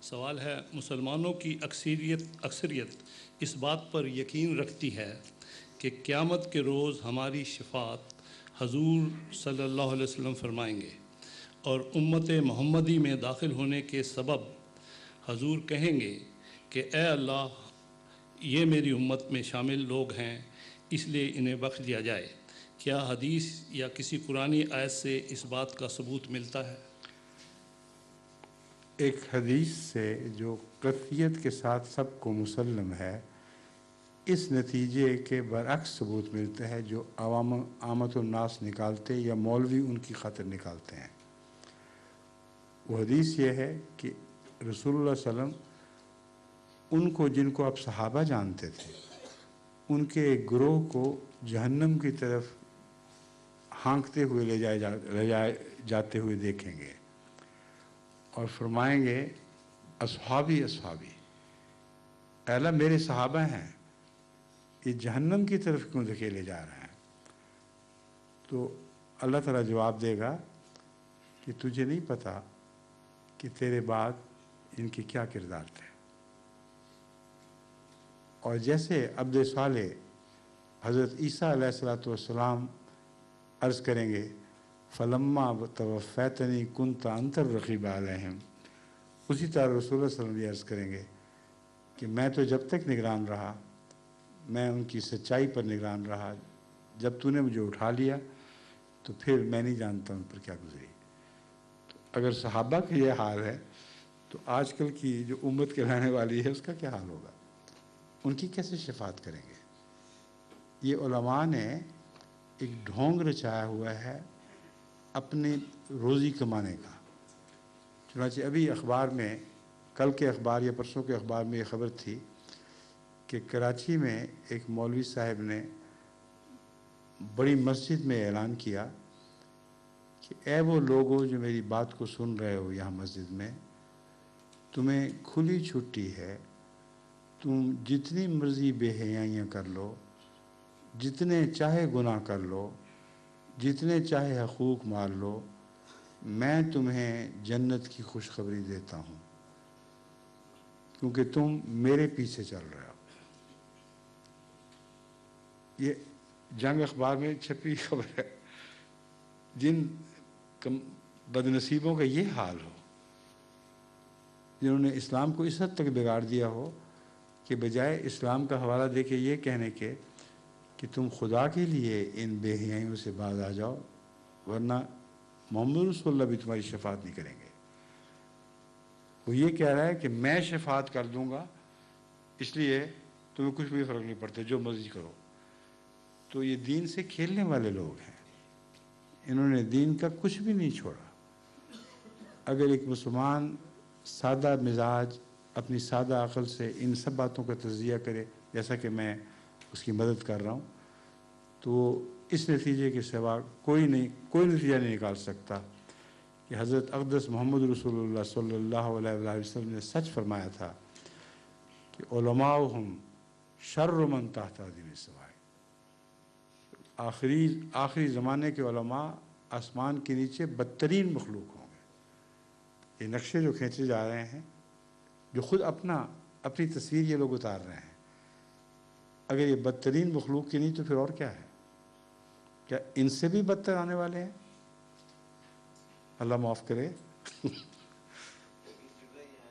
سوال ہے، مسلمانوں کی اکثریت اس بات پر یقین رکھتی ہے کہ قیامت کے روز ہماری شفاعت حضور صلی اللہ علیہ وسلم فرمائیں گے، اور امت محمدی میں داخل ہونے کے سبب حضور کہیں گے کہ اے اللہ، یہ میری امت میں شامل لوگ ہیں، اس لیے انہیں بخش دیا جائے۔ کیا حدیث یا کسی قرآنی آیت سے اس بات کا ثبوت ملتا ہے؟ ایک حدیث سے جو قطعیت کے ساتھ سب کو مسلم ہے، اس نتیجے کے برعکس ثبوت ملتا ہے جو عامت الناس نکالتے یا مولوی ان کی خاطر نکالتے ہیں۔ وہ حدیث یہ ہے کہ رسول اللہ صلی اللہ علیہ وسلم جن کو آپ صحابہ جانتے تھے، ان کے ایک گروہ کو جہنم کی طرف ہانکتے ہوئے لے جائے جاتے ہوئے دیکھیں گے اور فرمائیں گے اصحابی اصحابی، اے اللہ میرے صحابہ ہیں، یہ جہنم کی طرف کیوں دھکیلے جا رہے ہیں؟ تو اللہ تعالیٰ جواب دے گا کہ تجھے نہیں پتہ کہ تیرے بعد ان کے کیا کردار تھے۔ اور جیسے عبد صالح حضرت عیسیٰ علیہ السلام عرض کریں گے فلما توفیتنی کنت انت الرقیب علیہم، اسی طرح رسول اللہ صلی اللہ علیہ وسلم یہ عرض کریں گے کہ میں تو جب تک نگران رہا، میں ان کی سچائی پر نگران رہا، جب تو نے مجھے اٹھا لیا تو پھر میں نہیں جانتا ان پر کیا گزری۔ تو اگر صحابہ کا یہ حال ہے تو آج کل کی جو امت کہلانے والی ہے اس کا کیا حال ہوگا؟ ان کی کیسے شفاعت کریں گے؟ یہ علماء نے ایک ڈھونگ رچایا ہوا ہے اپنے روزی کمانے کا۔ چنانچہ ابھی اخبار میں، کل کے اخبار یا پرسوں کے اخبار میں یہ خبر تھی کہ کراچی میں ایک مولوی صاحب نے بڑی مسجد میں اعلان کیا کہ اے وہ لوگوں جو میری بات کو سن رہے ہو یہاں مسجد میں، تمہیں کھلی چھٹی ہے، تم جتنی مرضی بے حیائیاں کر لو، جتنے چاہے گناہ کر لو، جتنے چاہے حقوق مار لو، میں تمہیں جنت کی خوشخبری دیتا ہوں کیونکہ تم میرے پیچھے چل رہے ہو۔ یہ جنگ اخبار میں چھپی خبر ہے۔ جن بد نصیبوں کا یہ حال ہو، جنہوں نے اسلام کو اس حد تک بگاڑ دیا ہو کہ بجائے اسلام کا حوالہ دے کے یہ کہنے کے کہ تم خدا کے لیے ان بے حیائیوں سے باز آ جاؤ ورنہ محمد رسول اللہ بھی تمہاری شفاعت نہیں کریں گے، وہ یہ کہہ رہا ہے کہ میں شفاعت کر دوں گا، اس لیے تمہیں کچھ بھی فرق نہیں پڑتا، جو مرضی کرو۔ تو یہ دین سے کھیلنے والے لوگ ہیں، انہوں نے دین کا کچھ بھی نہیں چھوڑا۔ اگر ایک مسلمان سادہ مزاج اپنی سادہ عقل سے ان سب باتوں کا تجزیہ کرے جیسا کہ میں اس کی مدد کر رہا ہوں، تو اس نتیجے کے سوا کوئی نتیجہ نہیں نکال سکتا کہ حضرت اقدس محمد رسول اللہ صلی اللہ علیہ وسلم نے سچ فرمایا تھا کہ علماؤہم شر من تحت ادیم السماء، آخری زمانے کے علماء آسمان کے نیچے بدترین مخلوق ہوں گے۔ یہ نقشے جو کھینچے جا رہے ہیں، جو خود اپنی تصویر یہ لوگ اتار رہے ہیں، اگر یہ بدترین مخلوق کی نہیں تو پھر اور کیا ہے؟ کیا ان سے بھی بدتر آنے والے ہیں؟ اللہ معاف کرے۔